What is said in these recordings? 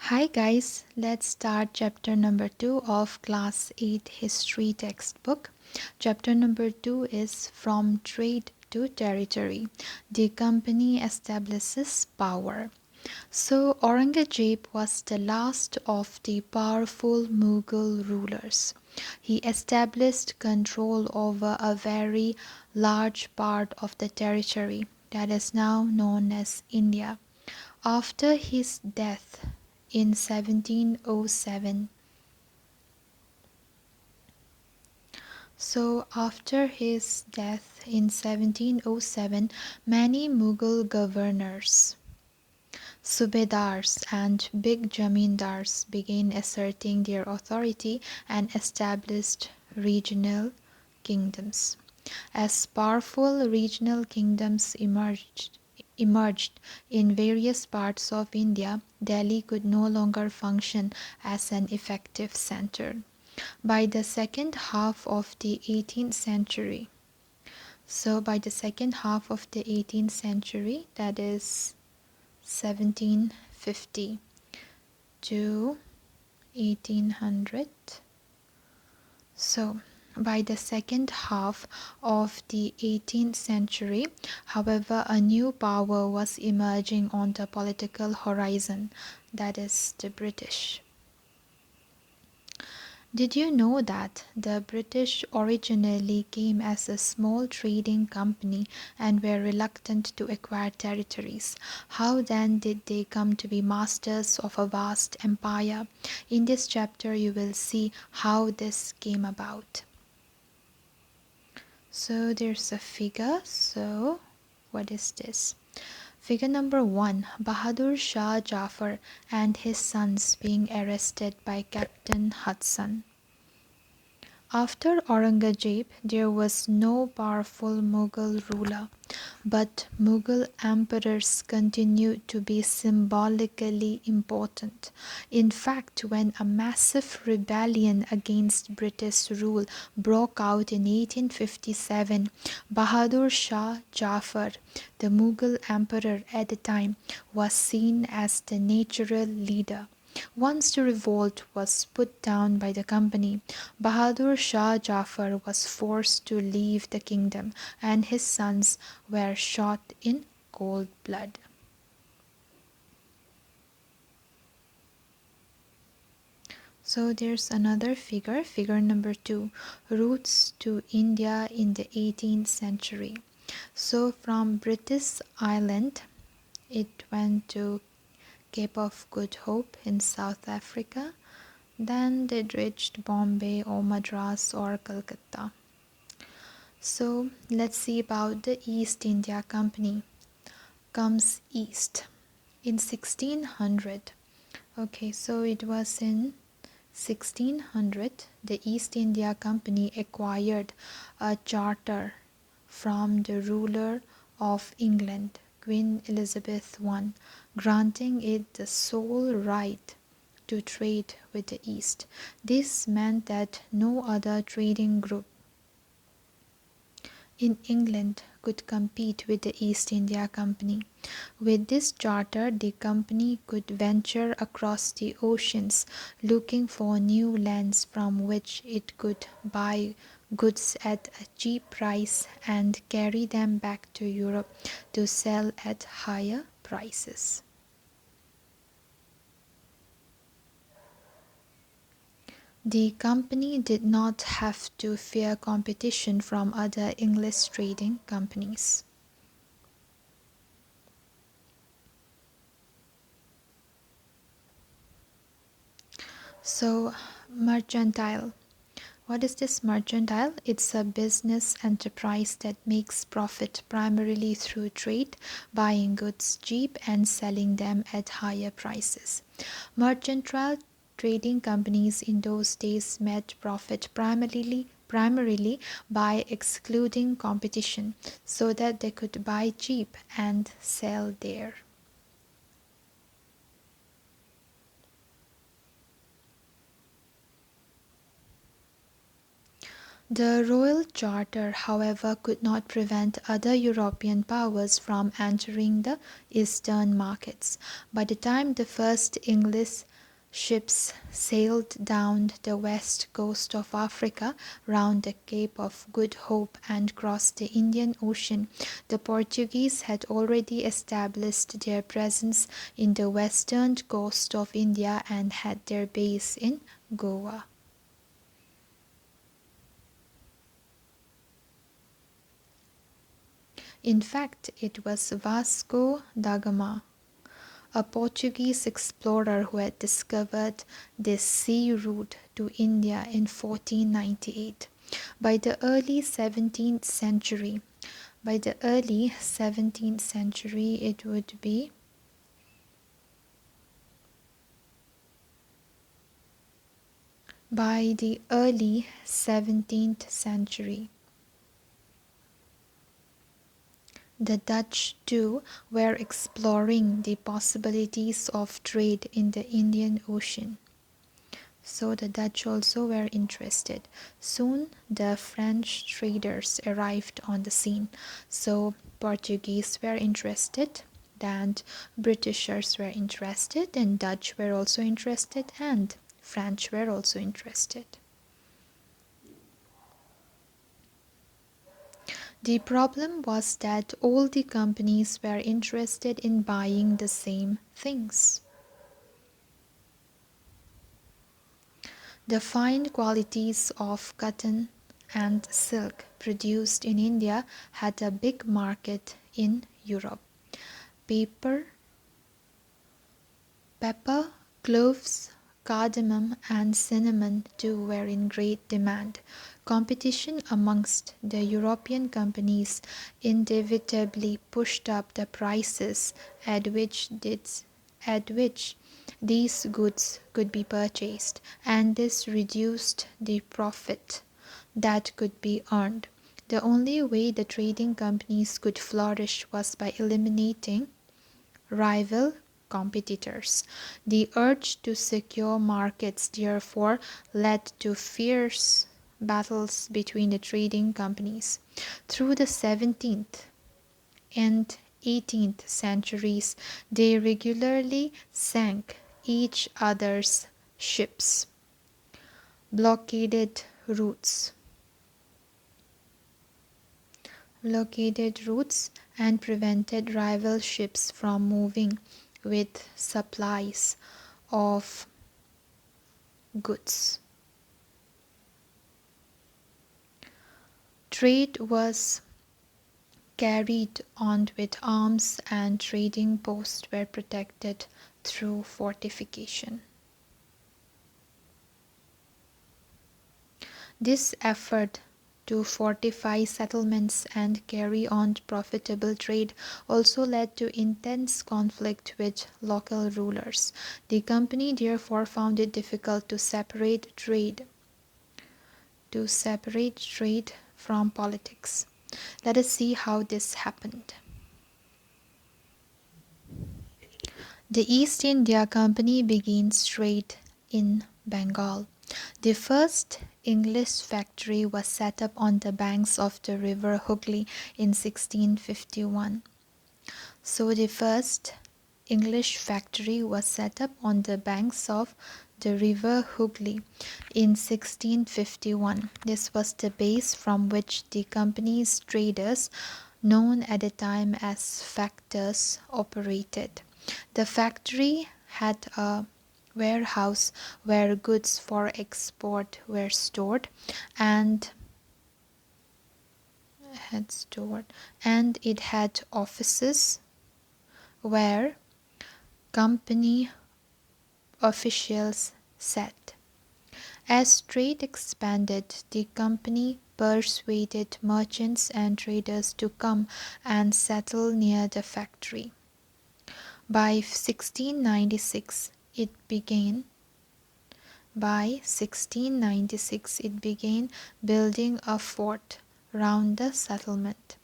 Hi guys, let's start chapter number 2 of class 8 history textbook. Chapter number 2 is From Trade to Territory. The company establishes power. So Aurangzeb was the last of the powerful Mughal rulers. He established control over a very large part of the territory that is now known as India. After his death in 1707, after his death in 1707, many Mughal governors, subedars, and big jamindars began asserting their authority and established regional kingdoms. As powerful regional kingdoms emerged in various parts of India, Delhi could no longer function as an effective center. By the second half of the 18th century, that is 1750 to 1800. So, by the second half of the 18th century, however, a new power was emerging on the political horizon, that is the British. Did you know that the British originally came as a small trading company and were reluctant to acquire territories? How then did they come to be masters of a vast empire? In this chapter, you will see how this came about. So there's a figure. So what is this? Figure number 1, Bahadur Shah Jafar and his sons being arrested by Captain Hudson. After Aurangzeb, there was no powerful Mughal ruler, but Mughal emperors continued to be symbolically important. In fact, when a massive rebellion against British rule broke out in 1857, Bahadur Shah Jafar, the Mughal emperor at the time, was seen as the natural leader. Once the revolt was put down by the company, Bahadur Shah Jafar was forced to leave the kingdom and his sons were shot in cold blood. So there's another figure, figure number 2, routes to India in the 18th century. So from British Island, it went to Cape of Good Hope in South Africa. Then they reached Bombay or Madras or Calcutta. So let's see about the East India Company. Comes east in 1600. Okay, so it was in 1600 the East India Company acquired a charter from the ruler of England, Queen Elizabeth I, granting it the sole right to trade with the East. This meant that no other trading group in England could compete with the East India Company. With this charter, the company could venture across the oceans looking for new lands from which it could buy goods at a cheap price and carry them back to Europe to sell at higher prices. The company did not have to fear competition from other English trading companies. So, mercantile. What is this mercantile? It's a business enterprise that makes profit primarily through trade, buying goods cheap and selling them at higher prices. Mercantile trading companies in those days made profit primarily by excluding competition so that they could buy cheap and sell there. The royal charter, however, could not prevent other European powers from entering the eastern markets. By the time the first English Ships sailed down the west coast of Africa round the Cape of Good Hope and crossed the Indian Ocean. The Portuguese had already established their presence in the western coast of India and had their base in Goa. In fact, it was Vasco da Gama, a Portuguese explorer who had discovered this sea route to India in 1498. By the early 17th century, it would be by the early 17th century. The Dutch, too, were exploring the possibilities of trade in the Indian Ocean. So the Dutch also were interested. Soon the French traders arrived on the scene. So Portuguese were interested, and Britishers were interested, and Dutch were also interested, and French were also interested. The problem was that all the companies were interested in buying the same things. The fine qualities of cotton and silk produced in India had a big market in Europe. Pepper, cloves, cardamom, and cinnamon too were in great demand. Competition amongst the European companies inevitably pushed up the prices at which these goods could be purchased, and this reduced the profit that could be earned. The only way the trading companies could flourish was by eliminating rival competitors. The urge to secure markets therefore led to fierce battles between the trading companies. Through the 17th and 18th centuries, they regularly sank each other's ships, blockaded routes, and prevented rival ships from moving with supplies of goods. Trade was carried on with arms, and trading posts were protected through fortification. This effort to fortify settlements and carry on profitable trade also led to intense conflict with local rulers. The company therefore found it difficult to separate trade from politics. Let us see how this happened. The East India Company begins trade in Bengal. The first English factory was set up on the banks of the river Hooghly in 1651. So the first English factory was set up on the banks of the river Hooghly in 1651. This was the base from which the company's traders, known at the time as factors, operated. The factory had a warehouse where goods for export were stored, and it had offices where company officials sat. As trade expanded, the company persuaded merchants and traders to come and settle near the factory. By 1696, it began building a fort round the settlement.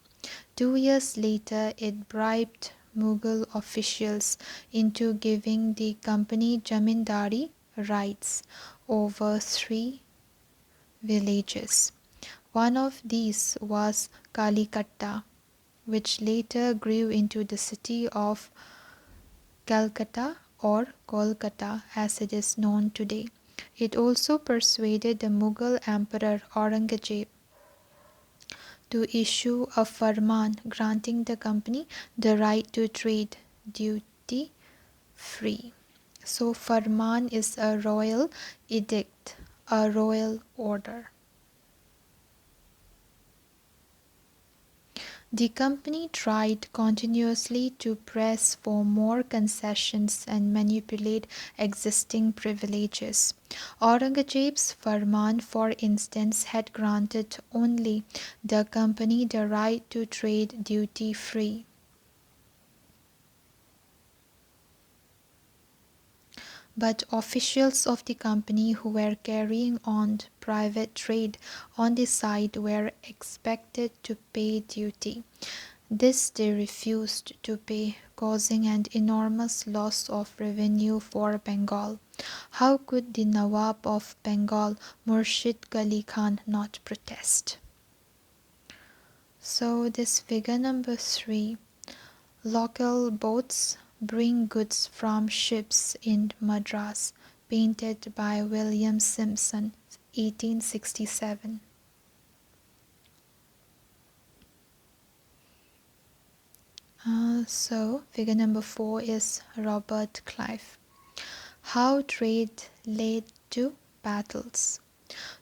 2 years later, it bribed Mughal officials into giving the company jamindari rights over 3 villages. One of these was Kalikatta, which later grew into the city of Calcutta or Kolkata as it is known today. It also persuaded the Mughal Emperor Aurangzeb to issue a farman granting the company the right to trade duty free. So, farman is a royal edict, a royal order. The company tried continuously to press for more concessions and manipulate existing privileges. Aurangzeb's farman, for instance, had granted only the company the right to trade duty free. But officials of the company who were carrying on private trade on the side were expected to pay duty. This they refused to pay, causing an enormous loss of revenue for Bengal. How could the Nawab of Bengal, Murshid Ghali Khan, not protest? So this figure number 3. Local boats bring goods from ships in Madras, painted by William Simpson, 1867. So figure number 4 is Robert Clive. How trade led to battles.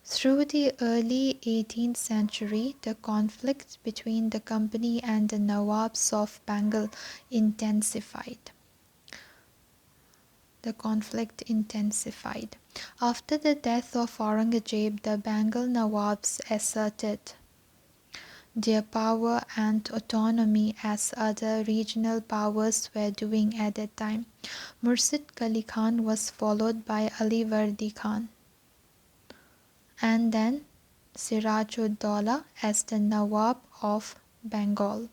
Through the early 18th century, the conflict between the company and the Nawabs of Bengal intensified. After the death of Aurangzeb, the Bengal Nawabs asserted their power and autonomy as other regional powers were doing at that time. Murshid Ghali Khan was followed by Alivardi Khan, and then Siraj-ud-Daulah as the Nawab of Bengal.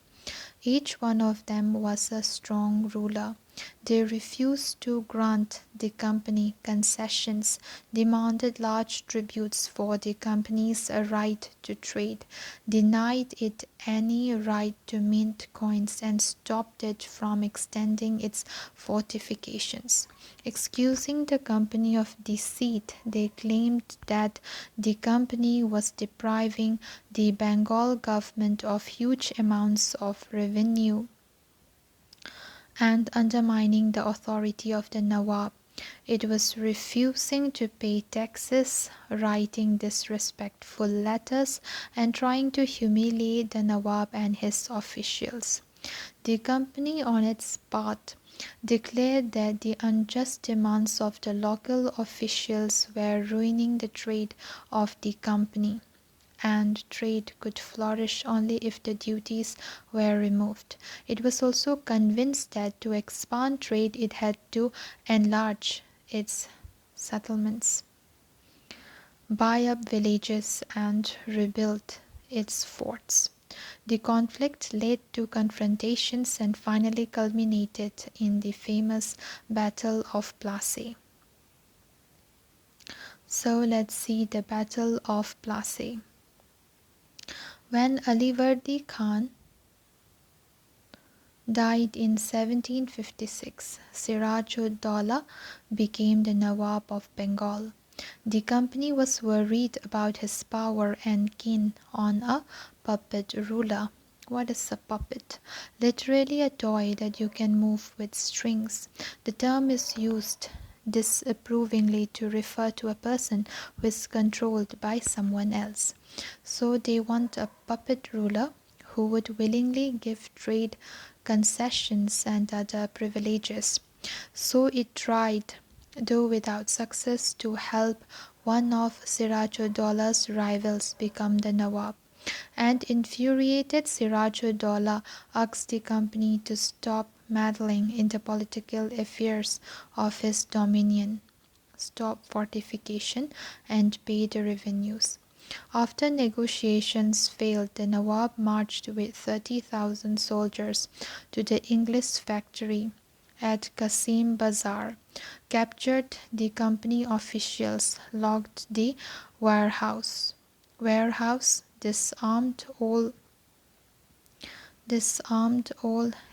Each one of them was a strong ruler. They refused to grant the company concessions, demanded large tributes for the company's right to trade, denied it any right to mint coins, and stopped it from extending its fortifications. Excusing the company of deceit, they claimed that the company was depriving the Bengal government of huge amounts of revenue and undermining the authority of the Nawab. It was refusing to pay taxes, writing disrespectful letters, and trying to humiliate the Nawab and his officials. The company, on its part, declared that the unjust demands of the local officials were ruining the trade of the company, and trade could flourish only if the duties were removed. It was also convinced that to expand trade it had to enlarge its settlements, buy up villages, and rebuild its forts. The conflict led to confrontations and finally culminated in the famous Battle of Plassey. So let's see the Battle of Plassey. When Alivardi Khan died in 1756, Siraj-ud-Daulah became the Nawab of Bengal. The company was worried about his power and keen on a puppet ruler. What is a puppet? Literally a toy that you can move with strings. The term is used disapprovingly to refer to a person who is controlled by someone else. So they want a puppet ruler who would willingly give trade concessions and other privileges. So it tried, though without success, to help one of Siraj-ud-Daulah's rivals become the Nawab. And infuriated Siraj-ud-Daulah asked the company to stop meddling in the political affairs of his dominion, stop fortification, and pay the revenues. After negotiations failed, the Nawab marched with 30,000 soldiers to the English factory at Qasim Bazar, captured the company officials, locked the warehouse, disarmed all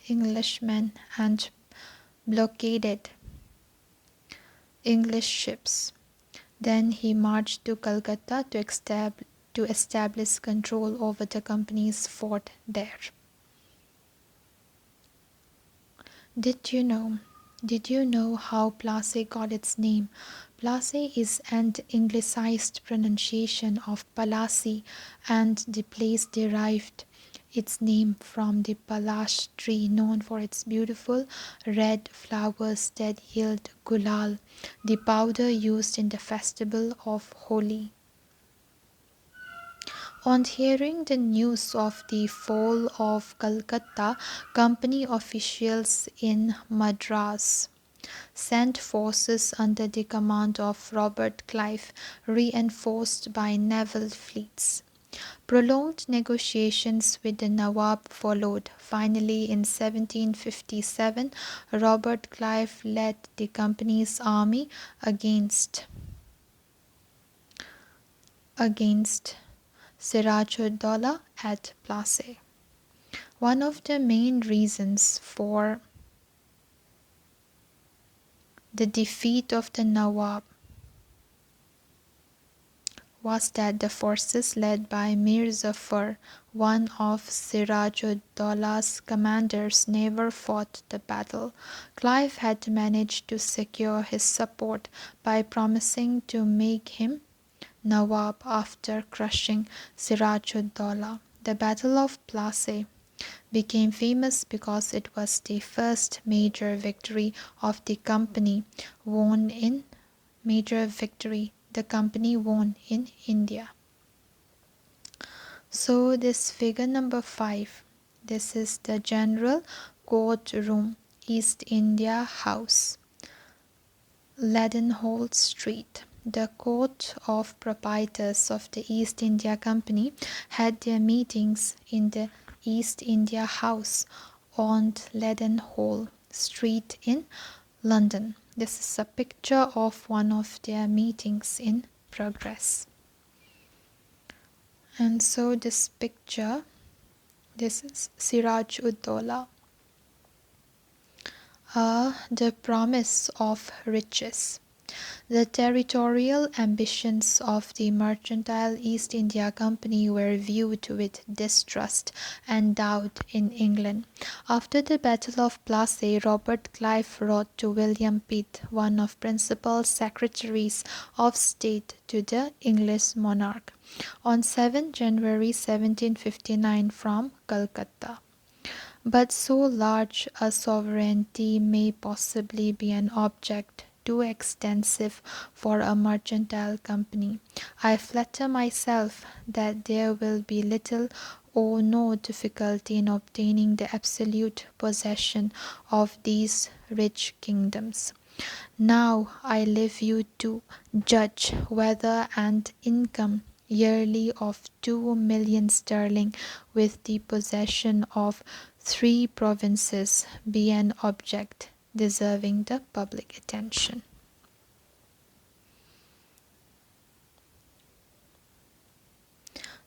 Englishmen, and blockaded English ships. Then he marched to Calcutta to establish control over the company's fort there. Did you know? Did you know how Plassey got its name? Plassey is an anglicized pronunciation of Plassey, and the place derived its name from the palash tree known for its beautiful red flowers that yield gulal, the powder used in the festival of Holi. On hearing the news of the fall of Calcutta, company officials in Madras sent forces under the command of Robert Clive, reinforced by naval fleets. Prolonged negotiations with the Nawab followed. Finally, in 1757, Robert Clive led the company's army against Sirajud-Dowlah at Plassey. One of the main reasons for the defeat of the Nawab was that the forces led by Mir Zafar, one of Sirajud-Dowlah's commanders, never fought the battle. Clive had managed to secure his support by promising to make him Nawab after crushing Sirajud-Dowlah. The Battle of Plassey became famous because it was the first major victory the company won in India. So this figure number 5, this is the General Courtroom, East India House, Leadenhall Street. The Court of Proprietors of the East India Company had their meetings in the East India House on Leadenhall Street in London. This is a picture of one of their meetings in progress. And so this picture, this is Siraj-ud-Dowlah. The promise of riches. The territorial ambitions of the mercantile East India Company were viewed with distrust and doubt in England. After the Battle of Plassey, Robert Clive wrote to William Pitt, one of principal secretaries of state to the English monarch, on 7 January 1759 from Calcutta. But so large a sovereignty may possibly be an object too extensive for a mercantile company. I flatter myself that there will be little or no difficulty in obtaining the absolute possession of these rich kingdoms. Now I leave you to judge whether an income yearly of 2 million sterling, with the possession of 3 provinces, be an object deserving the public attention.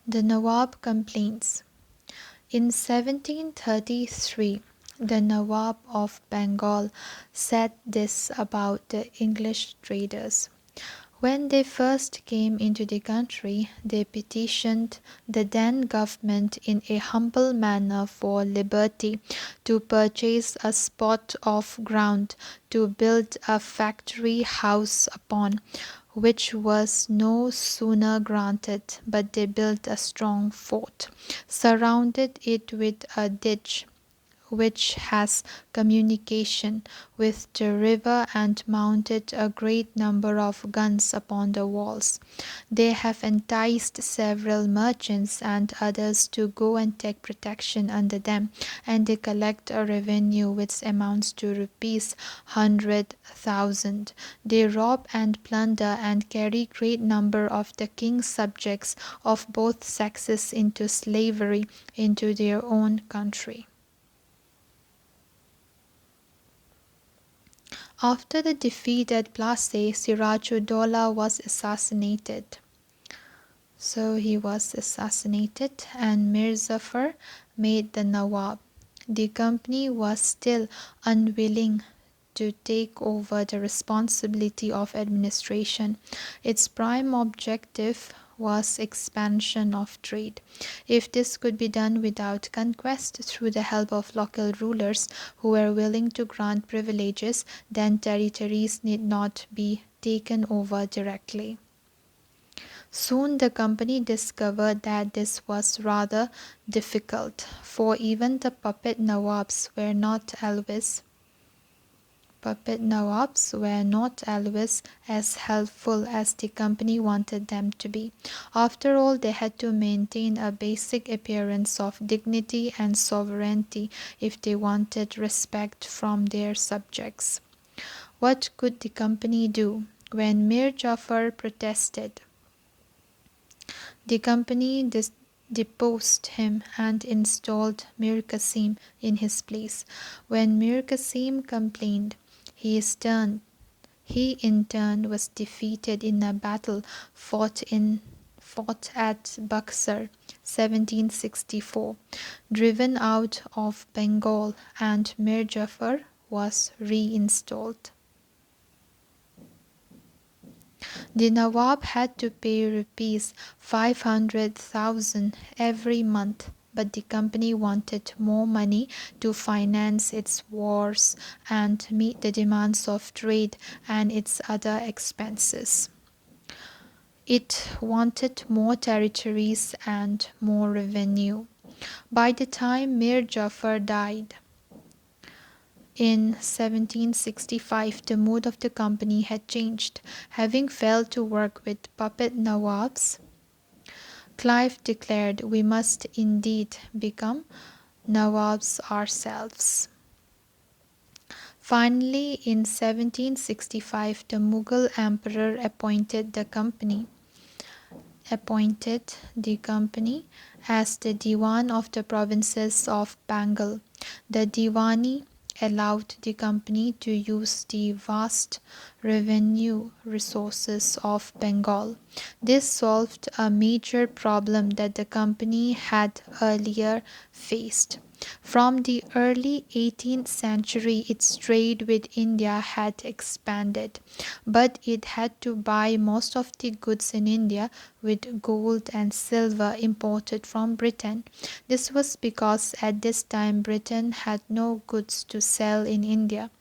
The Nawab complains. In 1733, the Nawab of Bengal said this about the English traders. When they first came into the country, they petitioned the then government in a humble manner for liberty to purchase a spot of ground to build a factory house upon, which was no sooner granted, but they built a strong fort, surrounded it with a ditch, which has communication with the river, and mounted a great number of guns upon the walls. They have enticed several merchants and others to go and take protection under them, and they collect a revenue which amounts to rupees 100,000. They rob and plunder and carry great number of the king's subjects of both sexes into slavery into their own country. After the defeat at Plassey, Siraj-ud-Dowlah was assassinated. So he was assassinated, and Mir Zafar made the Nawab. The company was still unwilling to take over the responsibility of administration. Its prime objective was expansion of trade. If this could be done without conquest through the help of local rulers who were willing to grant privileges, then territories need not be taken over directly. Soon the company discovered that this was rather difficult, for even the puppet nawabs were not always as helpful as the company wanted them to be. After all, they had to maintain a basic appearance of dignity and sovereignty if they wanted respect from their subjects. What could the company do? When Mir Jafar protested, the company deposed him and installed Mir Qasim in his place. When Mir Qasim complained, he in turn was defeated in a battle fought at Buxar, 1764, driven out of Bengal, and Mir Jafar was reinstalled. The Nawab had to pay rupees 500,000 every month, but the company wanted more money to finance its wars and meet the demands of trade and its other expenses. It wanted more territories and more revenue. By the time Mir Jafar died, in 1765, the mood of the company had changed. Having failed to work with puppet nawabs, Clive declared, "We must indeed become nawabs ourselves." Finally, in 1765, the Mughal emperor appointed the company as the Diwan of the provinces of Bengal. The Diwani allowed the company to use the vast revenue resources of Bengal. This solved a major problem that the company had earlier faced. From the early 18th century, its trade with India had expanded, but it had to buy most of the goods in India with gold and silver imported from Britain. This was because at this time Britain had no goods to sell in India.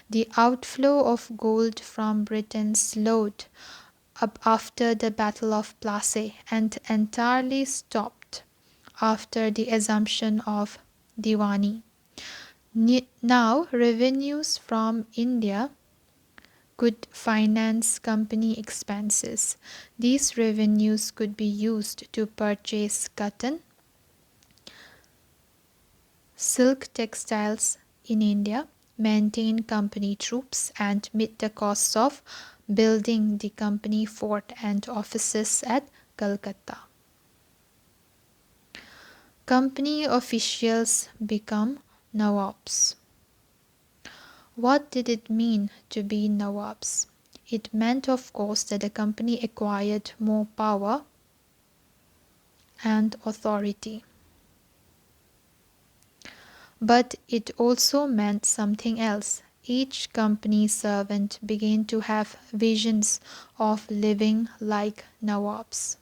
The outflow of gold from Britain slowed up after the Battle of Plassey and entirely stopped after the assumption of Diwani. Now, revenues from India could finance company expenses. These revenues could be used to purchase cotton, silk textiles in India, maintain company troops, and meet the costs of building the company fort and offices at Calcutta. Company officials become nawabs. What did it mean to be nawabs? It meant, of course, that the company acquired more power and authority. But it also meant something else. Each company servant began to have visions of living like nawabs.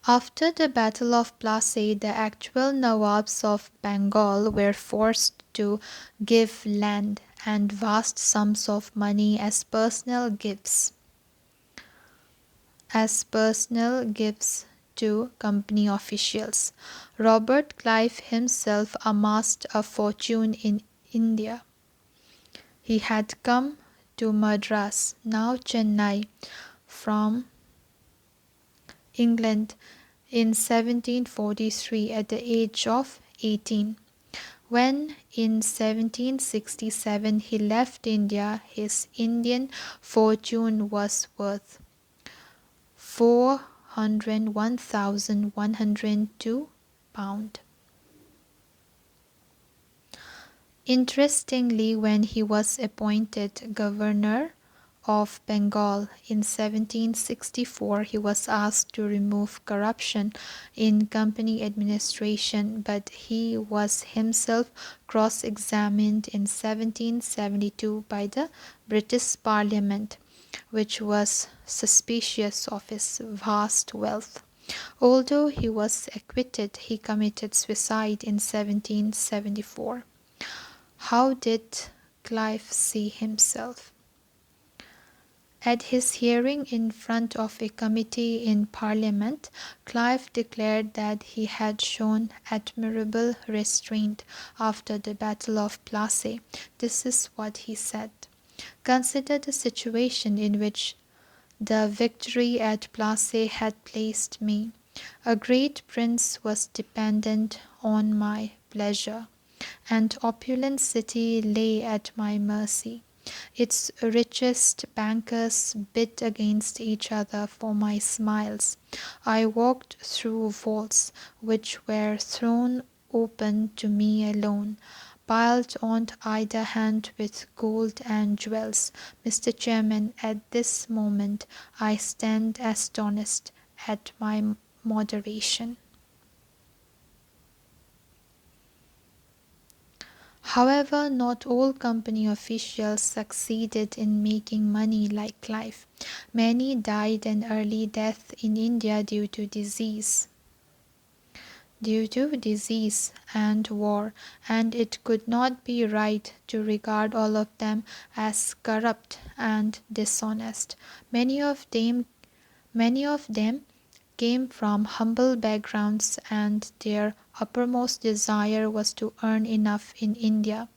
After the Battle of Plassey, the actual Nawabs of Bengal were forced to give land and vast sums of money as personal gifts to company officials. Robert Clive himself amassed a fortune in India. He had come to Madras, now Chennai, from England in 1743 at the age of 18. When in 1767 he left India, his Indian fortune was worth £401,102. Interestingly, when he was appointed governor of Bengal. In 1764, he was asked to remove corruption in company administration, but he was himself cross-examined in 1772 by the British Parliament, which was suspicious of his vast wealth. Although he was acquitted, he committed suicide in 1774. How did Clive see himself? At his hearing in front of a committee in Parliament, Clive declared that he had shown admirable restraint after the Battle of Plassey. This is what he said: "Consider the situation in which the victory at Plassey had placed me. A great prince was dependent on my pleasure. An opulent city lay at my mercy. Its richest bankers bid against each other for my smiles. I walked through vaults which were thrown open to me alone, piled on either hand with gold and jewels. Mr. Chairman, at this moment I stand astonished at my moderation." However, not all company officials succeeded in making money like Clive. Many died an early death in India due to disease and war, and it could not be right to regard all of them as corrupt and dishonest. Many of them came from humble backgrounds, and their uppermost desire was to earn enough in India,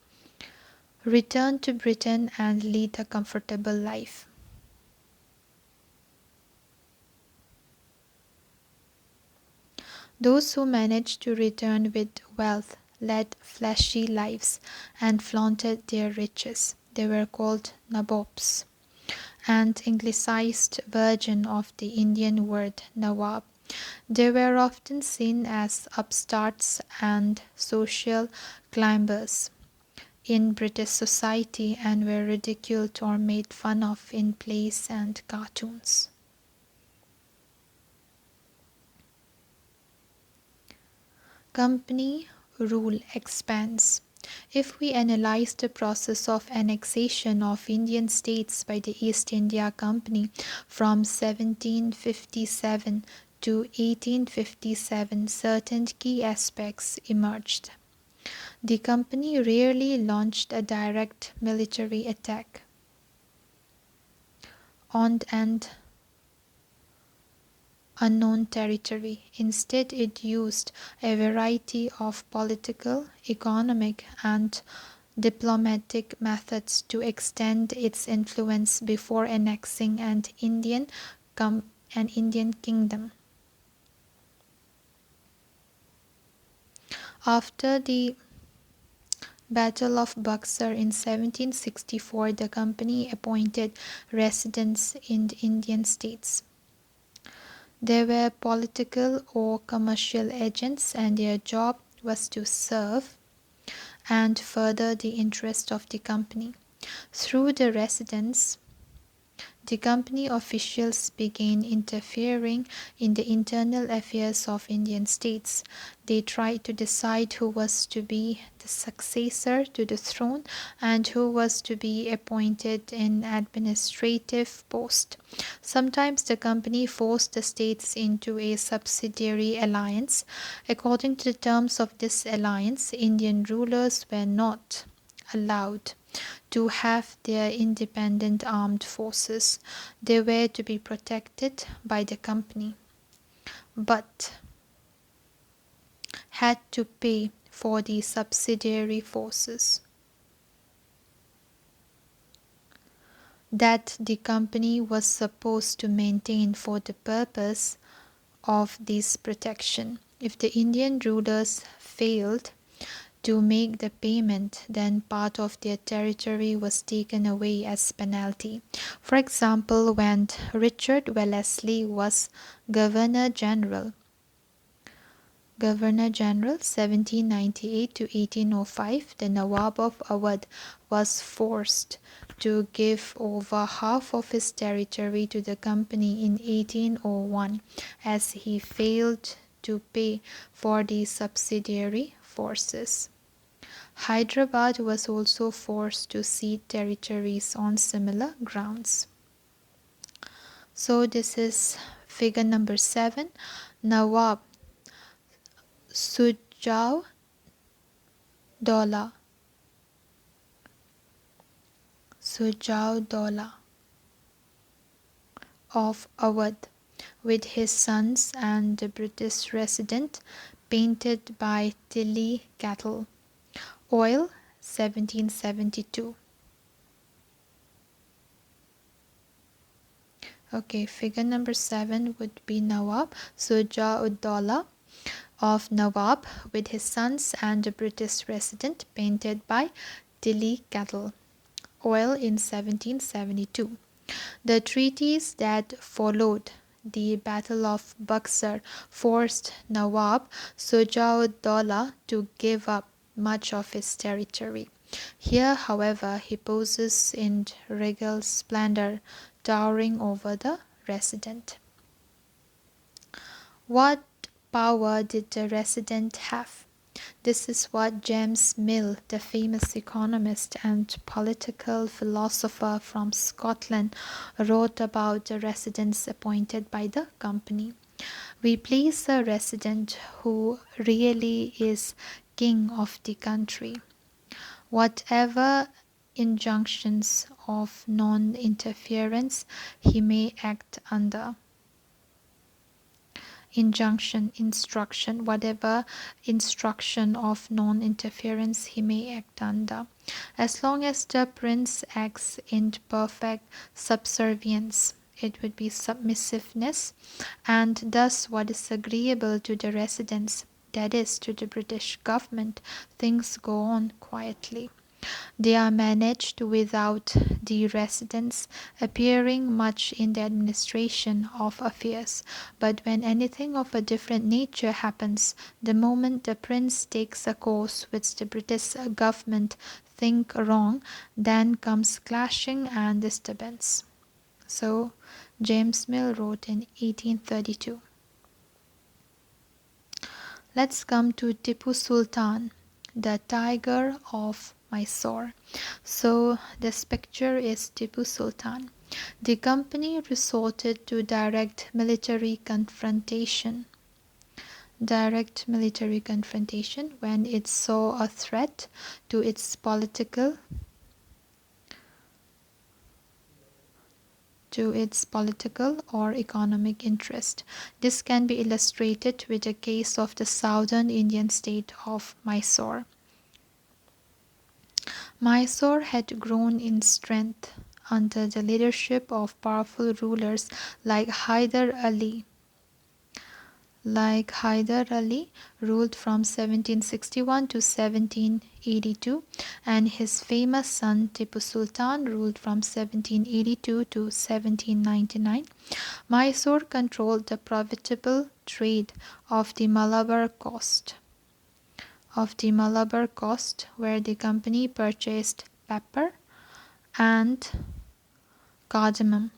return to Britain, and lead a comfortable life. Those who managed to return with wealth led flashy lives and flaunted their riches. They were called nabobs, an anglicized version of the Indian word nawab. They were often seen as upstarts and social climbers in British society, and were ridiculed or made fun of in plays and cartoons. Company rule expands. If we analyze the process of annexation of Indian states by the East India Company from 1757 to 1857, certain key aspects emerged. The company rarely launched a direct military attack on an unknown territory. Instead, it used a variety of political, economic, and diplomatic methods to extend its influence before annexing an Indian kingdom. After the Battle of Buxar in 1764, the company appointed residents in the Indian states. They were political or commercial agents, and their job was to serve and further the interest of the company. Through the residents, the company officials began interfering in the internal affairs of Indian states. They tried to decide who was to be the successor to the throne and who was to be appointed in administrative post. Sometimes the company forced the states into a subsidiary alliance. According to the terms of this alliance, Indian rulers were not allowed to have their independent armed forces. They were to be protected by the company, but had to pay for the subsidiary forces that the company was supposed to maintain for the purpose of this protection. If the Indian rulers failed to make the payment, then part of their territory was taken away as penalty. For example, when Richard Wellesley was Governor-General 1798 to 1805, the Nawab of Awadh was forced to give over half of his territory to the company in 1801 as he failed to pay for the subsidiary forces. Hyderabad was also forced to cede territories on similar grounds. So this is figure number 7. Nawab Sujau Dola of Awadh with his sons and the British resident, painted by Tilly Cattle. Oil, 1772. Okay, figure number 7 would be Nawab Sujauddaulah of Nawab with his sons and a British resident, painted by Tilly Cattle. Oil in 1772. The treaties that followed the Battle of Buxar forced Nawab Sujauddaulah to give up much of his territory. Here, however, he poses in regal splendor, towering over the resident. What power did the resident have? This is what James Mill, the famous economist and political philosopher from Scotland, wrote about the residents appointed by the company. We place a resident who really is king of the country. Whatever injunctions of non-interference he may act under. Whatever instruction of non-interference he may act under, as long as the prince acts in perfect subservience. It would be submissiveness, and thus what is agreeable to the residents, that is, to the British government, things go on quietly. They are managed without the residents appearing much in the administration of affairs. But when anything of a different nature happens, the moment the prince takes a course which the British government think wrong, then comes clashing and disturbance. So James Mill wrote in 1832. Let's come to Tipu Sultan, the tiger of Mysore. So this picture is Tipu Sultan. The company resorted to direct military confrontation when it saw a threat to its political or economic interest. This can be illustrated with the case of the southern Indian state of Mysore. Mysore had grown in strength under the leadership of powerful rulers like Hyder Ali. Ruled from 1761 to 1782, and his famous son Tipu Sultan ruled from 1782 to 1799. Mysore controlled the profitable trade of the Malabar coast, where the company purchased pepper and cardamom.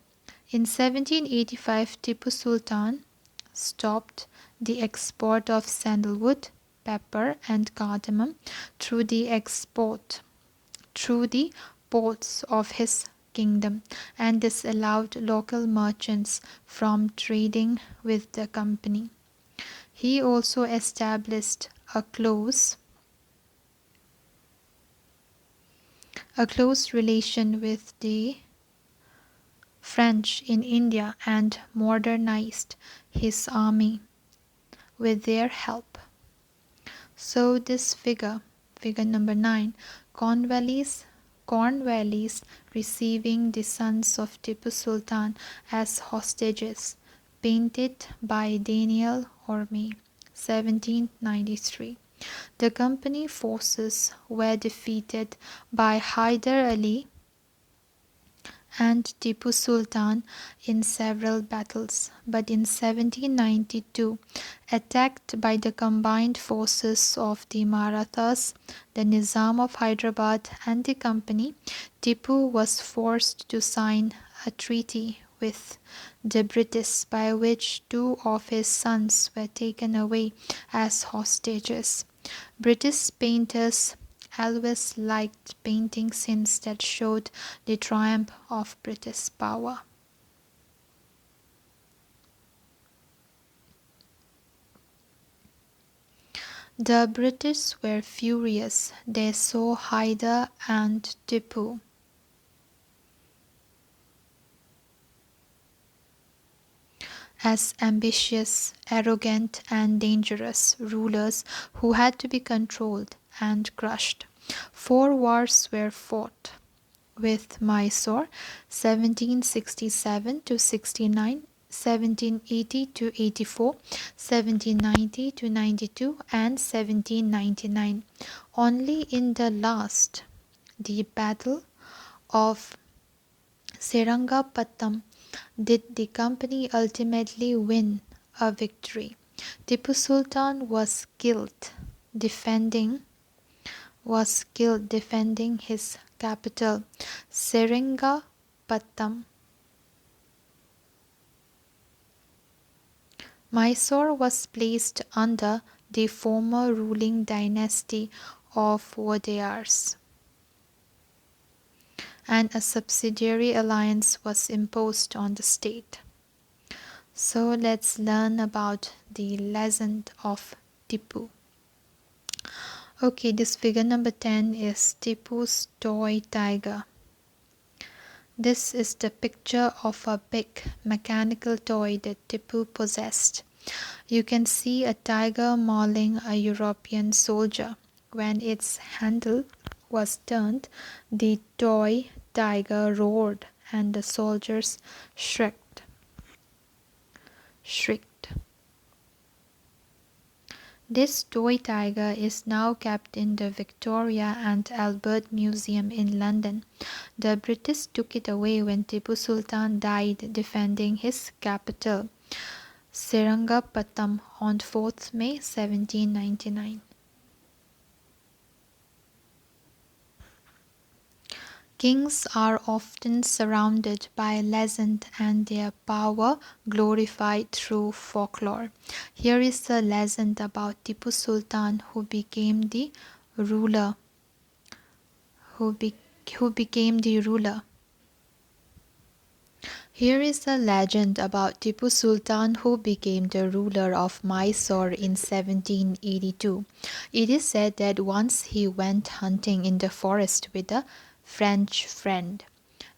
In 1785, Tipu Sultan stopped the export of sandalwood, pepper and cardamom through the ports of his kingdom, and this allowed local merchants from trading with the company. He also established a close relation with the French in India and modernized his army with their help. So this figure number 9, Cornwallis receiving the sons of Tipu Sultan as hostages, painted by Daniel Orme, 1793. The company forces were defeated by Hyder Ali and Tipu Sultan in several battles, but in 1792, attacked by the combined forces of the Marathas, the Nizam of Hyderabad, and the company, Tipu was forced to sign a treaty with the British by which two of his sons were taken away as hostages. British painters always liked painting scenes that showed the triumph of British power. The British were furious. They saw Hyder and Tipu as ambitious, arrogant, and dangerous rulers who had to be controlled and crushed. 4 wars were fought with Mysore, 1767 to 69, 1780 to 84, 1790 to 92, and 1799. Only in the last, the Battle of Seringapatam, did the company ultimately win a victory. Tipu Sultan defending his capital, Seringapatam. Mysore was placed under the former ruling dynasty of Wadiyars, and a subsidiary alliance was imposed on the state. So let's learn about the legend of Tipu. Okay, this figure number 10 is Tipu's toy tiger. This is the picture of a big mechanical toy that Tipu possessed. You can see a tiger mauling a European soldier. When its handle was turned, the toy tiger roared and the soldiers shrieked. This toy tiger is now kept in the Victoria and Albert Museum in London. The British took it away when Tipu Sultan died defending his capital, Seringapatam, on 4th May 1799. Kings are often surrounded by legend and their power glorified through folklore. Here is the legend about Tipu Sultan who became the ruler. Here is a legend about Tipu Sultan who became the ruler of Mysore in 1782. It is said that once he went hunting in the forest with a French friend.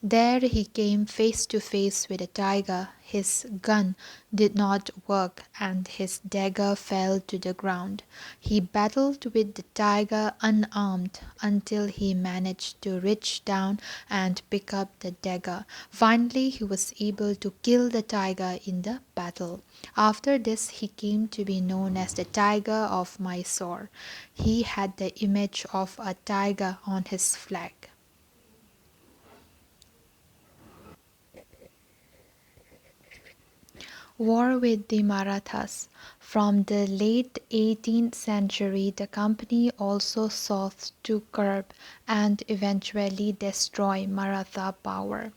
There he came face to face with a tiger. His gun did not work and his dagger fell to the ground. He battled with the tiger unarmed until he managed to reach down and pick up the dagger. Finally, he was able to kill the tiger in the battle. After this, he came to be known as the Tiger of Mysore. He had the image of a tiger on his flag. War with the Marathas. From the late 18th century, the company also sought to curb and eventually destroy Maratha power.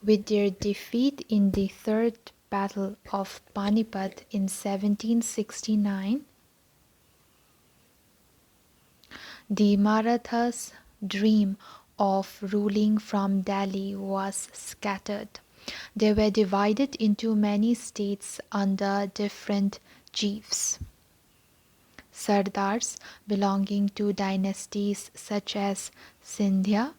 With their defeat in the Third Battle of Panipat in 1769, the Marathas' dream of ruling from Delhi was scattered. They were divided into many states under different chiefs, Sardars belonging to dynasties such as Sindhya,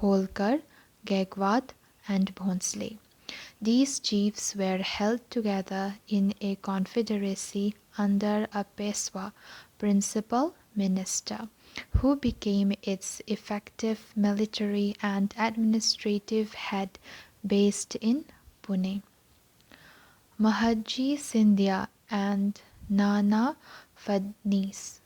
Holkar, Gaekwad, and Bhonsle. These chiefs were held together in a confederacy under a Peshwa, principal minister, who became its effective military and administrative head based in Pune. Mahadji Sindhya and Nana Fadnis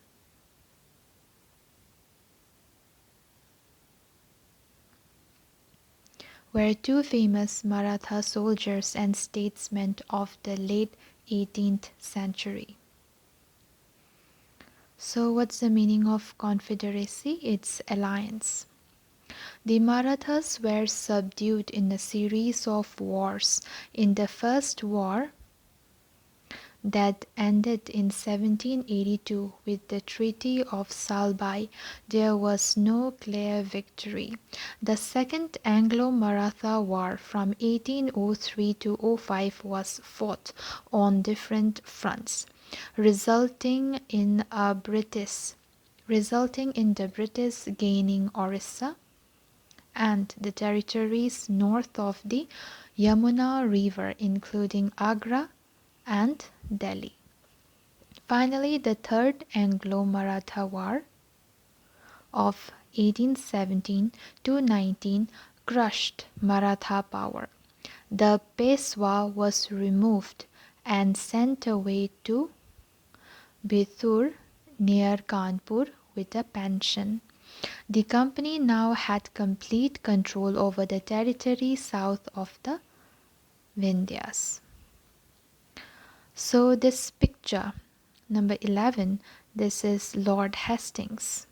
were two famous Maratha soldiers and statesmen of the late 18th century. So, what's the meaning of confederacy? It's alliance. The Marathas were subdued in a series of wars. In the first war, that ended in 1782 with the Treaty of Salbai, there was no clear victory. The Second Anglo-Maratha War from 1803 to 05 was fought on different fronts, resulting in the British gaining Orissa and the territories north of the Yamuna River, including Agra and Delhi. Finally, the Third Anglo-Maratha War of 1817 to 19 crushed Maratha power. The Peshwa was removed and sent away to Bithur near Kanpur with a pension. The company now had complete control over the territory south of the Vindhyas. So this picture, number 11, this is Lord Hastings.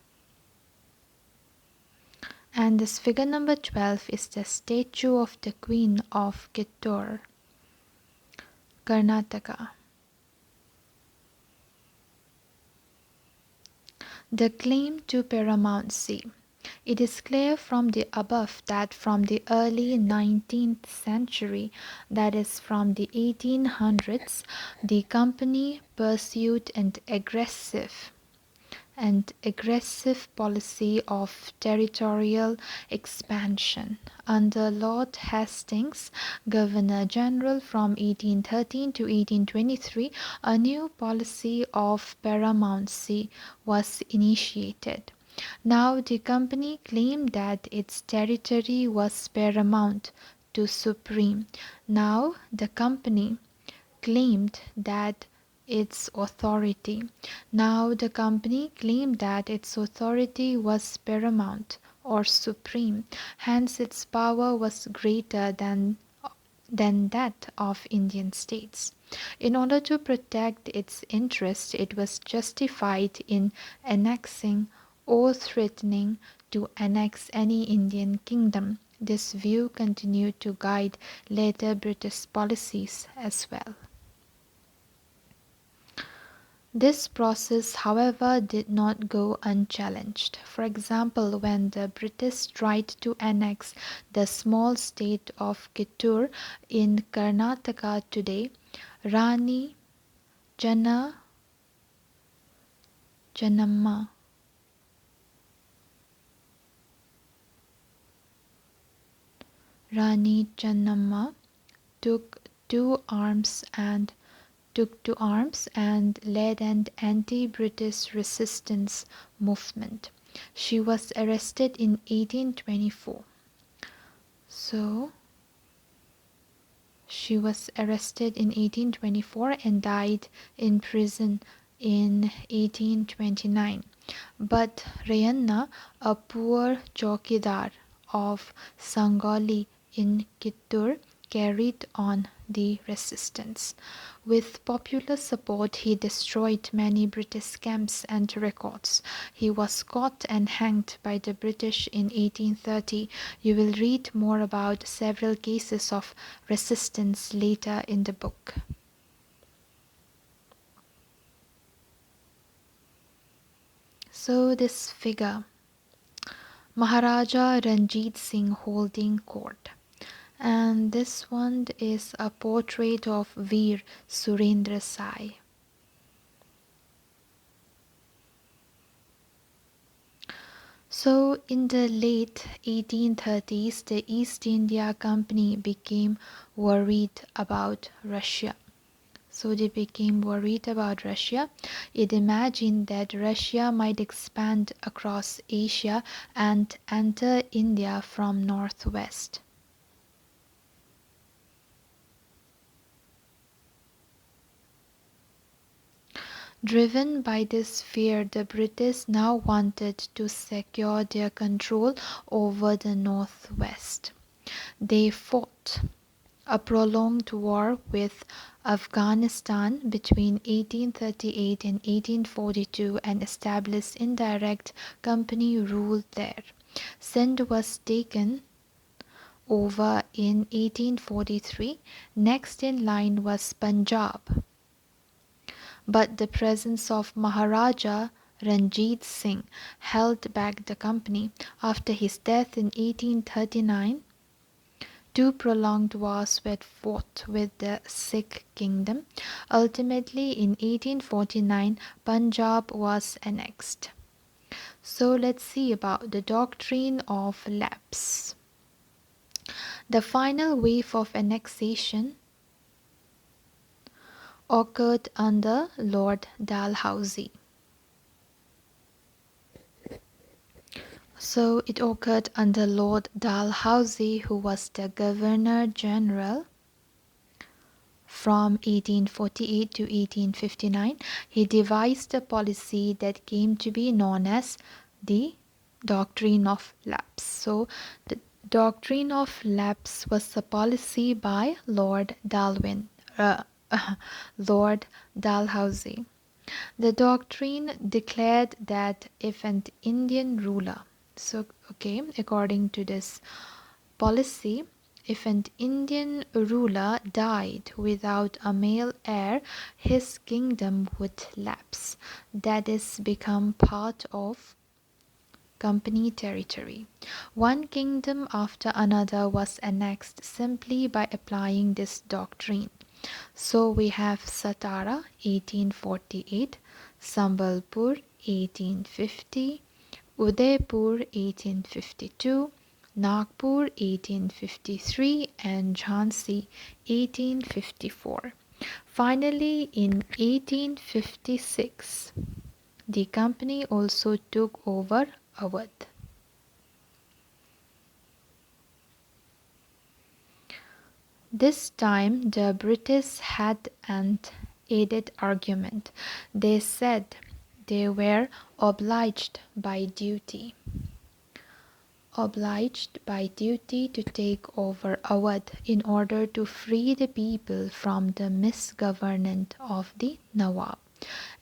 And this figure number 12 is the statue of the Queen of Kittur, Karnataka. The claim to paramountcy. It is clear from the above that from the early 19th century, that is from the 1800s, the company pursued an aggressive policy of territorial expansion. Under Lord Hastings, Governor General from 1813 to 1823, a new policy of paramountcy was initiated. Now the company claimed that its territory was paramount to supreme. Now the company claimed that its authority. Now the company claimed that its authority was paramount or supreme, hence its power was greater than that of Indian states. In order to protect its interests, it was justified in annexing or threatening to annex any Indian kingdom. This view continued to guide later British policies as well. This process, however, did not go unchallenged. For example, when the British tried to annex the small state of Kittur in Karnataka today, Rani Jannamma took to arms and led an anti-British resistance movement. She was arrested in 1824. She was arrested in 1824 and died in prison in 1829. But Rayanna, a poor chowkidar of Sangali in Kittur, carried on the resistance. With popular support, he destroyed many British camps and records. He was caught and hanged by the British in 1830. You will read more about several cases of resistance later in the book. So this figure, Maharaja Ranjit Singh holding court. And this one is a portrait of Veer Surendra Sai. So in the late 1830s, the East India Company became worried about Russia. It imagined that Russia might expand across Asia and enter India from northwest. Driven by this fear, the British now wanted to secure their control over the northwest. They fought a prolonged war with Afghanistan between 1838 and 1842 and established indirect company rule there. Sindh was taken over in 1843. Next in line was Punjab, but the presence of Maharaja Ranjit Singh held back the company. After his death in 1839, two prolonged wars were fought with the Sikh kingdom. Ultimately, in 1849, Punjab was annexed. So let's see about the doctrine of lapse. The final wave of annexation occurred under Lord Dalhousie. So it occurred under Lord Dalhousie, who was the Governor General from 1848 to 1859. He devised a policy that came to be known as the Doctrine of Lapse. So the Doctrine of Lapse was a policy by Lord Lord Dalhousie. The doctrine declared that if an Indian ruler, according to this policy, if an Indian ruler died without a male heir, his kingdom would lapse, that is, become part of company territory. One kingdom after another was annexed simply by applying this doctrine. So we have Satara 1848, Sambalpur 1850, Udaipur 1852, Nagpur 1853 and Jhansi 1854. Finally, in 1856, the company also took over Awadh. This time the British had an added argument. They said they were obliged by duty to take over Awadh in order to free the people from the misgovernment of the Nawab.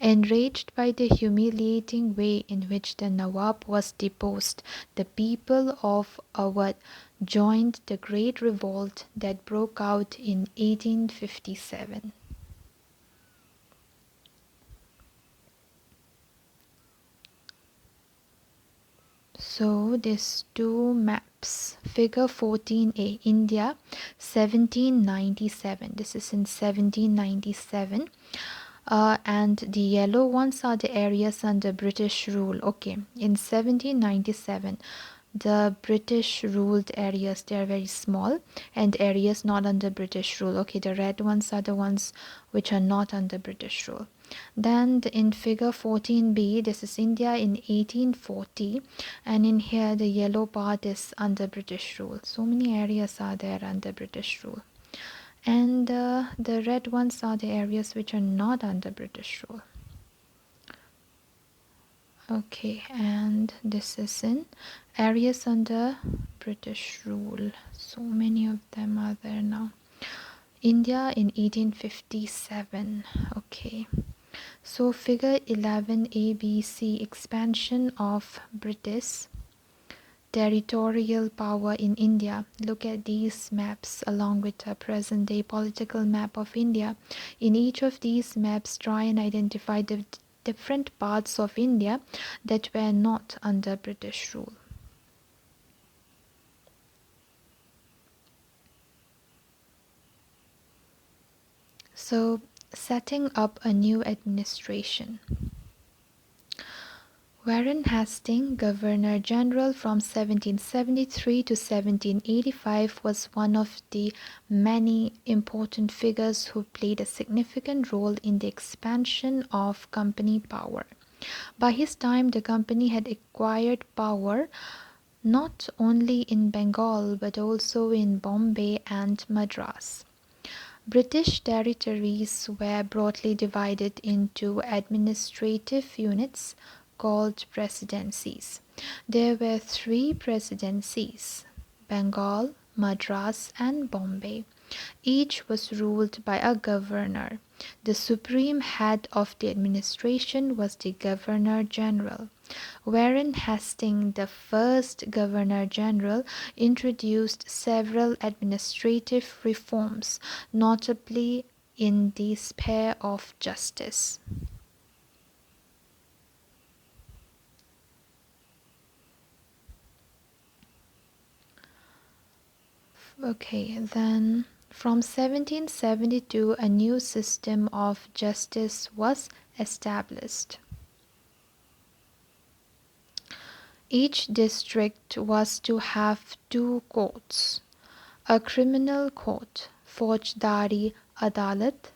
Enraged by the humiliating way in which the Nawab was deposed, the people of Awadh joined the great revolt that broke out in 1857. So these two maps, figure 14a, India 1797, this is in 1797, and the yellow ones are the areas under British rule. Okay, in 1797 the British ruled areas, they are very small, and areas not under British rule. Okay, the red ones are the ones which are not under British rule. Then in figure 14b, this is India in 1840, and in here the yellow part is under British rule. So many areas are there under British rule, and the red ones are the areas which are not under British rule. Okay, and this is in areas under British rule. So many of them are there now. India in 1857. Okay, so figure 11 ABC, expansion of British territorial power in India. Look at these maps along with a present day political map of India. In each of these maps, try and identify the different parts of India that were not under British rule. So, setting up a new administration. Warren Hastings, Governor General from 1773 to 1785, was one of the many important figures who played a significant role in the expansion of company power. By his time, the company had acquired power not only in Bengal but also in Bombay and Madras. British territories were broadly divided into administrative units called presidencies. There were three presidencies: Bengal, Madras, and Bombay. Each was ruled by a governor. The supreme head of the administration was the Governor General. Warren Hastings, the first Governor General, introduced several administrative reforms, notably in the sphere of justice. Okay, then from 1772 a new system of justice was established. Each district was to have two courts, a criminal court, Faujdari Adalat,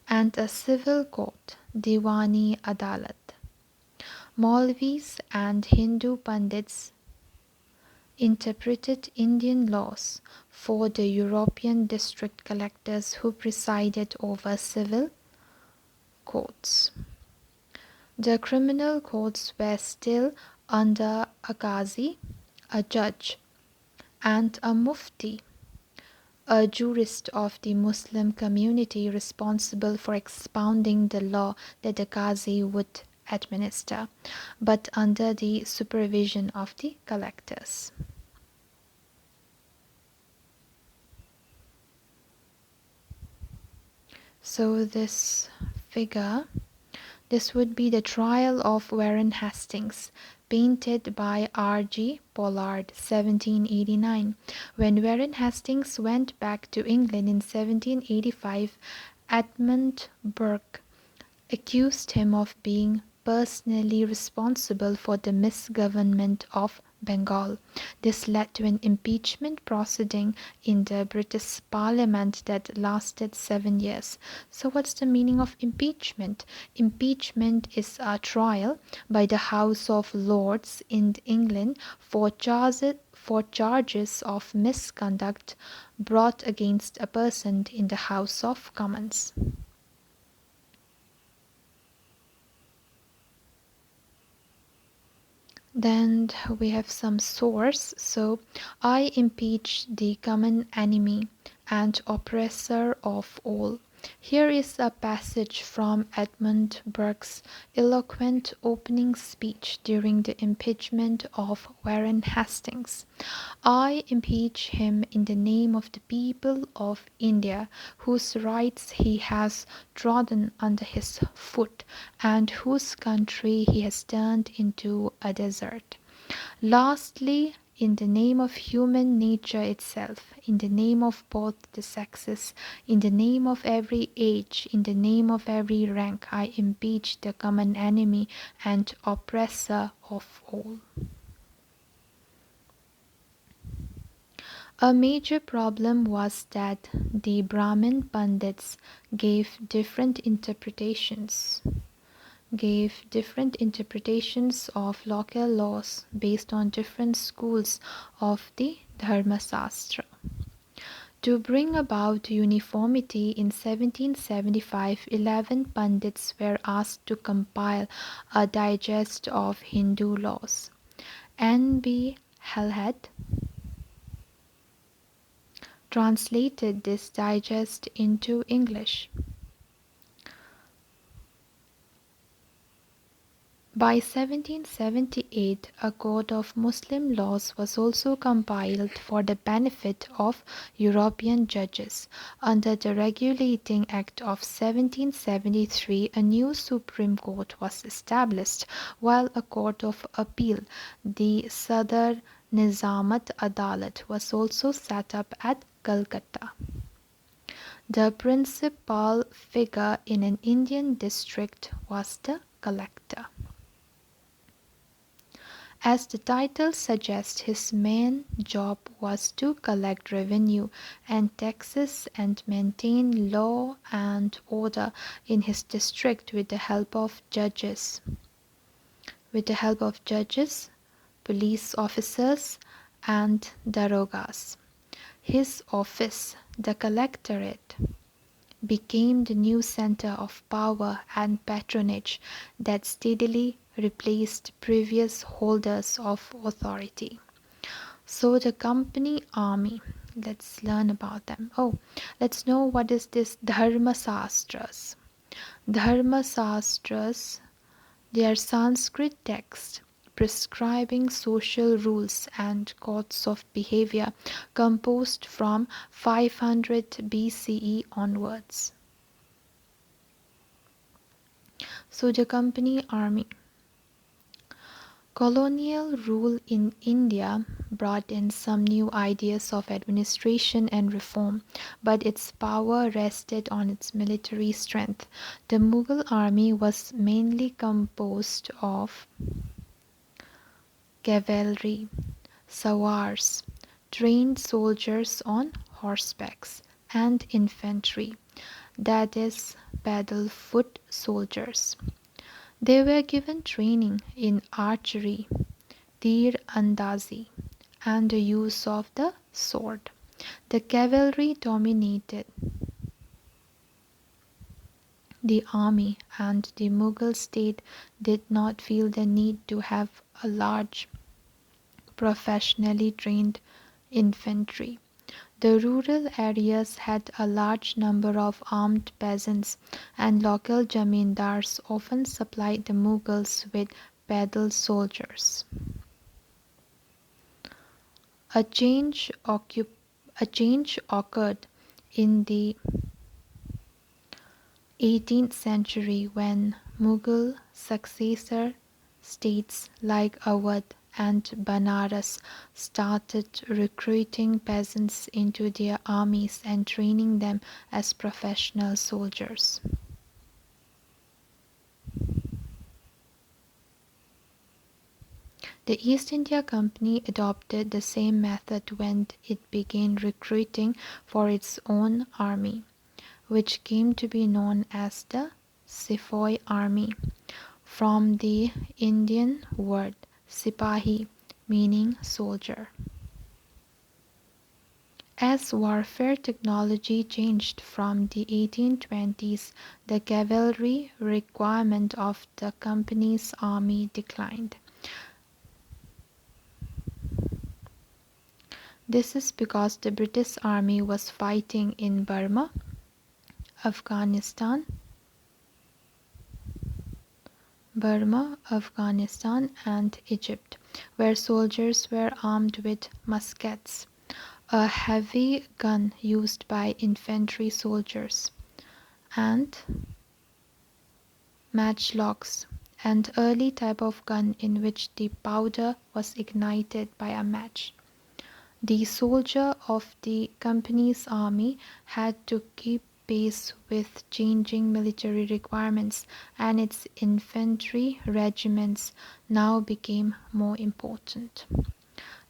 and a civil court, Diwani Adalat. Maulvis and Hindu Pandits interpreted Indian laws for the European district collectors who presided over civil courts. The criminal courts were still under a qazi, a judge, and a mufti, a jurist of the Muslim community responsible for expounding the law that the qazi would administer, but under the supervision of the collectors. So this would be the trial of Warren Hastings, painted by R.G. Pollard, 1789. When Warren Hastings went back to England in 1785, Edmund Burke accused him of being personally responsible for the misgovernment of Bengal. This led to an impeachment proceeding in the British Parliament that lasted 7 years. So what's the meaning of impeachment? Impeachment is a trial by the House of Lords in England for charges of misconduct brought against a person in the House of Commons. Then we have some source. So, I impeach the common enemy and oppressor of all. Here is a passage from Edmund Burke's eloquent opening speech during the impeachment of Warren Hastings. I impeach him in the name of the people of India, whose rights he has trodden under his foot, and whose country he has turned into a desert. Lastly, in the name of human nature itself, in the name of both the sexes, in the name of every age, in the name of every rank, I impeach the common enemy and oppressor of all. A major problem was that the Brahmin Pandits gave different interpretations of local laws based on different schools of the Dharmasastra. To bring about uniformity in 1775, 11 Pandits were asked to compile a digest of Hindu laws. N.B. Halhed translated this digest into English. By 1778, a code of Muslim laws was also compiled for the benefit of European judges. Under the Regulating Act of 1773, a new Supreme Court was established, while a Court of Appeal, the Sadar Nizamat Adalat, was also set up at Calcutta. The principal figure in an Indian district was the collector. As the title suggests, his main job was to collect revenue and taxes and maintain law and order in his district with the help of judges, police officers, and darogas. His office, the collectorate, became the new center of power and patronage that steadily replaced previous holders of authority. So the company army, let's learn about them. Oh, let's know what is this Dharma Sastras. Dharma Sastras, they are Sanskrit texts prescribing social rules and codes of behavior composed from 500 BCE onwards. So the company army. Colonial rule in India brought in some new ideas of administration and reform, but its power rested on its military strength. The Mughal army was mainly composed of cavalry, sawars, trained soldiers on horsebacks, and infantry, that is, paddle foot soldiers. They were given training in archery, tir andazi, and the use of the sword. The cavalry dominated the army, and the Mughal state did not feel the need to have a large, professionally trained infantry. The rural areas had a large number of armed peasants, and local jamindars often supplied the Mughals with paddle soldiers. A change, a change occurred in the 18th century when Mughal successor states like Awadh and Banaras started recruiting peasants into their armies and training them as professional soldiers. The East India Company adopted the same method when it began recruiting for its own army, which came to be known as the Sepoy Army, from the Indian word sipahi, meaning soldier. As warfare technology changed from the 1820s, the cavalry requirement of the company's army declined. This is because the British Army was fighting in Burma, Afghanistan, and Egypt, where soldiers were armed with muskets, a heavy gun used by infantry soldiers, and matchlocks, an early type of gun in which the powder was ignited by a match. The soldier of the company's army had to keep pace with changing military requirements, and its infantry regiments now became more important.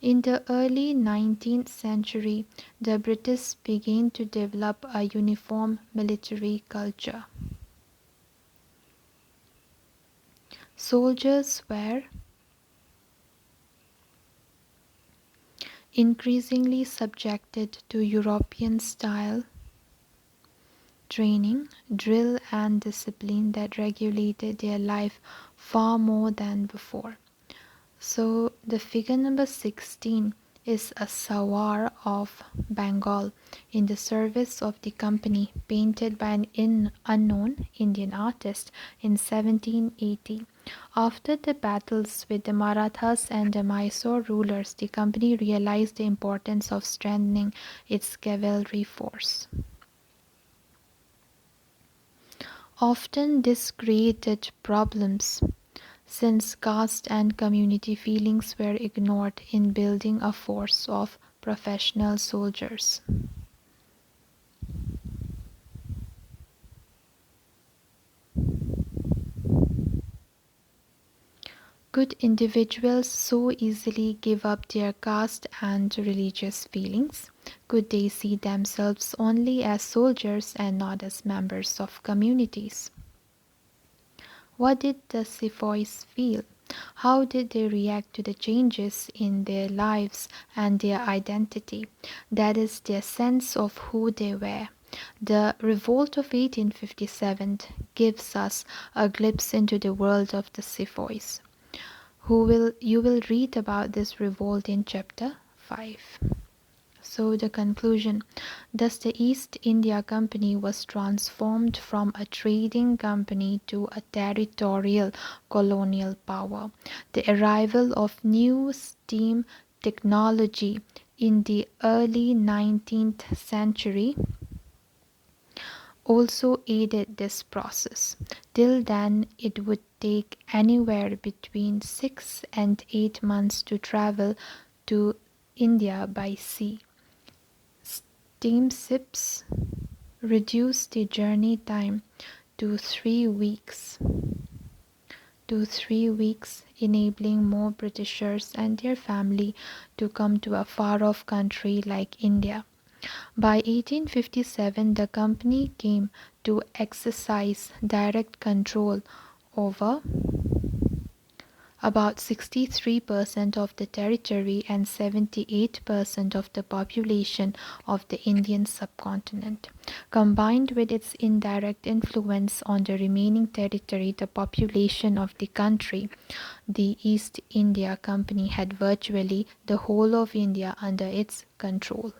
In the early 19th century, the British began to develop a uniform military culture. Soldiers were increasingly subjected to European-style training, drill and discipline that regulated their life far more than before. So the figure number 16 is a sawar of Bengal in the service of the company, painted by an unknown Indian artist in 1780. After the battles with the Marathas and the Mysore rulers, the company realized the importance of strengthening its cavalry force. Often this created problems, since caste and community feelings were ignored in building a force of professional soldiers. Could individuals so easily give up their caste and religious feelings? Could they see themselves only as soldiers and not as members of communities? What did the sepoys feel? How did they react to the changes in their lives and their identity? That is, their sense of who they were. The revolt of 1857 gives us a glimpse into the world of the sepoys. You will read about this revolt in chapter 5. So the conclusion, thus the East India Company was transformed from a trading company to a territorial colonial power. The arrival of new steam technology in the early 19th century also aided this process. Till then, it would take anywhere between 6 and 8 months to travel to India by sea. Steamships reduced the journey time to 3 weeks, enabling more Britishers and their family to come to a far-off country like India. By 1857, the company came to exercise direct control over about 63% of the territory and 78% of the population of the Indian subcontinent. Combined with its indirect influence on the remaining territory, the population of the country, the East India Company had virtually the whole of India under its control.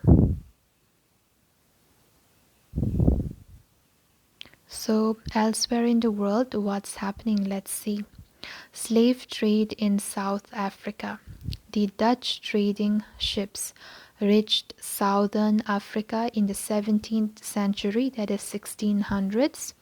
So, elsewhere in the world, what's happening? Let's see. Slave trade in South Africa. The Dutch trading ships reached southern Africa in the 17th century, that is 1600s.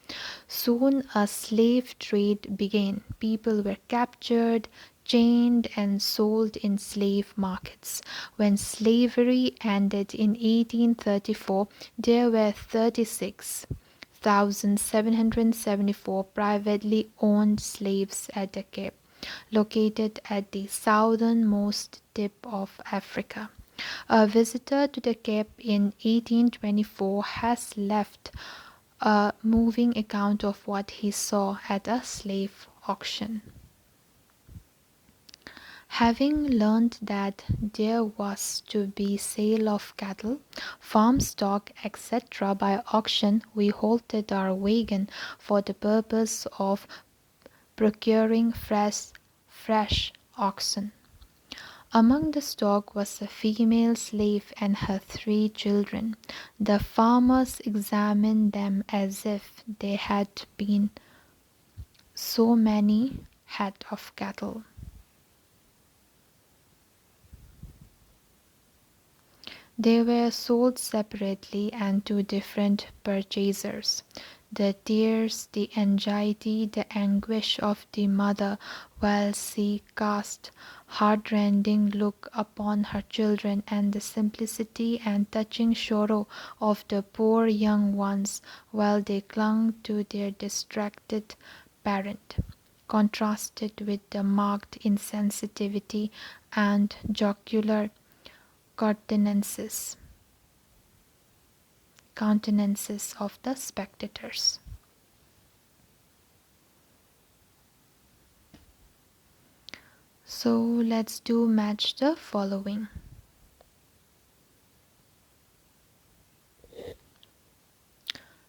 Soon a slave trade began. People were captured, chained, and sold in slave markets. When slavery ended in 1834, there were 36,774 privately owned slaves at the Cape, located at the southernmost tip of Africa. A visitor to the Cape in 1824 has left a moving account of what he saw at a slave auction. Having learned that there was to be sale of cattle, farm stock, etc. by auction, we halted our wagon for the purpose of procuring fresh oxen. Among the stock was a female slave and her 3 children. The farmers examined them as if they had been so many head of cattle. They were sold separately and to different purchasers. The tears, the anxiety, the anguish of the mother while she cast heartrending look upon her children, and the simplicity and touching sorrow of the poor young ones while they clung to their distracted parent, contrasted with the marked insensitivity and jocular countenances of the spectators. So let's match the following.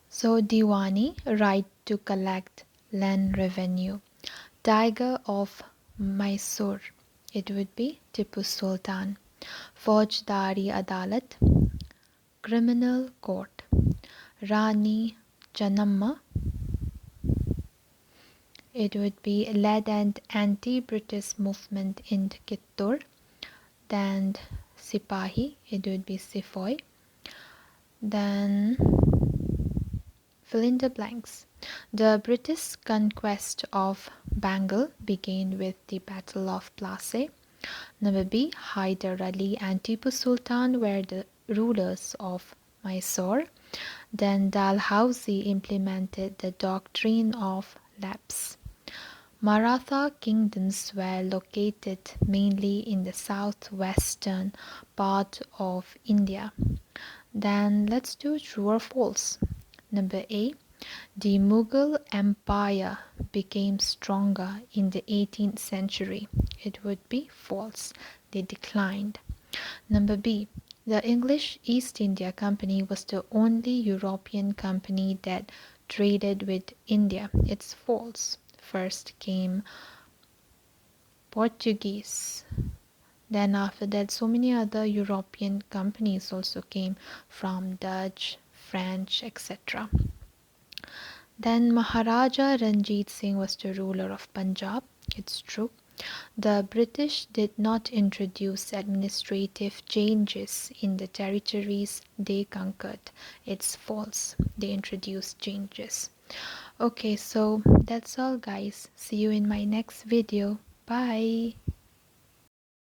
So Diwani, right to collect land revenue. Tiger of Mysore, it would be Tipu Sultan. Faujdari Adalat, Criminal Court. Rani Channamma, it would be led an anti-British movement in Kittur. Then Sipahi, it would be Sepoy. Then fill in the blanks. The British conquest of Bengal began with the Battle of Plassey. Number B, Hyder Ali and Tipu Sultan were the rulers of Mysore. Then Dalhousie implemented the Doctrine of Lapse. Maratha kingdoms were located mainly in the southwestern part of India. Then let's do true or false. Number A, the Mughal Empire became stronger in the 18th century. It would be false. They declined. Number B, the English East India Company was the only European company that traded with India. It's false. First came Portuguese. Then after that, so many other European companies also came from Dutch, French, etc. Then Maharaja Ranjit Singh was the ruler of Punjab. It's true. The British did not introduce administrative changes in the territories they conquered. It's false. They introduced changes. Okay, so that's all, guys. See you in my next video. Bye.